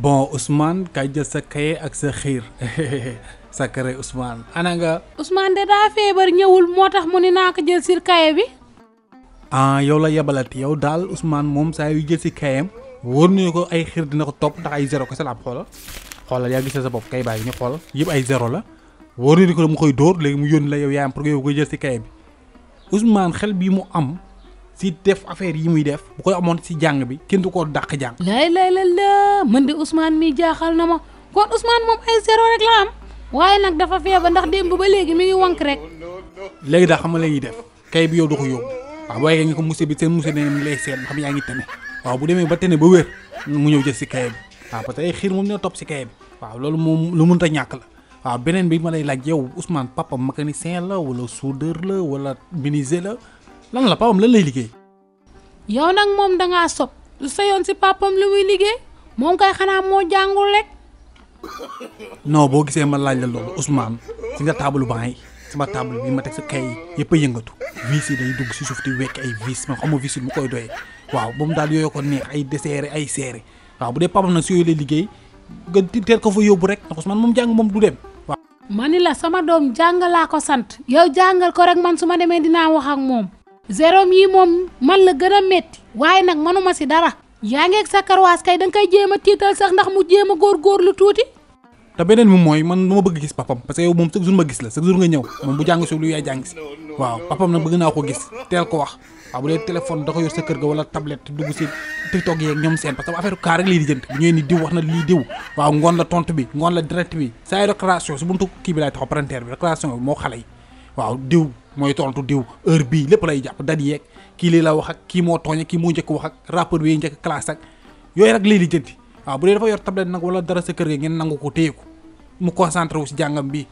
Bon Ousmane kay jël sa kaye ak sa xiir sa kare Ousmane ana nga. Ousmane de daa feebar ñëwul moo tax mu ni naa ko jël si kaye bi. ah yow la yebalati yow daal Ousmane moom saa yu jël si kayam wóor nañu ko ay xiir dina ko topp ndax ay zéro ko sa laab xoolal yaa gis sa bopp kay bàyyi ñu xoolal yëpp ay zéro la wóor nañu ko mu koy dóor léegi mu yónni la yow yaayam pour que yow koy jël si kaye bi Ousmane xel bi mu am. si def affaire yi muy def bu koy amoon si jàng bi kenn du ko dàq jàng. lay la man de Ousmane mi jaaxal na ma kon Ousmane moom ay zéro rek la am waaye nag dafa feebar ndax démb ba léegi mi ngi wank rek. léegi daal xam nga la ñuy def kay bi yow du ko yóbbu waaw boo yeggee nga ko monsieur bi seen monsieur ne mi lay seet xam yaa ngi tene waaw bu demee ba tene ba wér mu ñëw jël si kay bi waaw parce que ay xiir moom dina topp si kay bi waaw loolu moom lu mënta ñàkk la waaw beneen bi ma lay laaj yow Ousmane papam mécanicien la wala soudeur la wala menuisier la lan la papam lan lay liggéey. yow nag moom dangaa sob du sa yoon si papam lu muy liggéey moom kay xanaa moo jàngul rek. non boo gisee ma laaj la loolu Ousmane si nga table banc yi sama table bi ma teg sa kay yëpp a yëngatu vis yi day dugg si suuf di wekk ay vis ma xam nga vis yi mu koy doyee waaw ba mu daal yooyu ko neex ay desserre ay serré waaw bu dee papam nag si yooyu lay liggéey nga teel ko fa yóbbu rek ndax Ousmane moom jàng moom du dem waaw. ma ni la sama doom jàngalaa ko sant yow jàngal ko rek man su ma demee dinaa wax ak moom. zéro yi moom man la gën a métti waaye nag manuma si dara yaa ngeeg sa karwaas kay danga koy jéem a tiital sax ndax mu jéem a góorgóorlu tuuti. te beneen bi mooy man dama bëgg gis papam parce que yow moom chaque jour ma gis la chaque jour nga ñëw moom bu jàng si lu yaay jàng si waaw papam nag bëgg naa ko gis teel ko wax waaw bu dee téléphone da ko yor sa kër ga wala tablette dugg si TikTok yeeg ñoom seen parce que affaire kaa rek lay di jënd bu ñëwee ni diw wax na lii diw waaw ngoon la tontu bi ngoon la direct bi saa yu récréation si buntu kii bi laay taxaw parenteer bi récréation bi moo xale yi waaw diw mooy tontu diw heure bii lépp lay jàpp dat yeeg kii lii la wax ak kii moo tooñ ak kii moo njëkk wax ak rappeur bi njëkk classe ak yooyu rek lay di jënd waaw bu dee dafa yor tablette nag wala dara sa kër ga ngeen nangu ko téye ko mu concentré wu si jàngam bi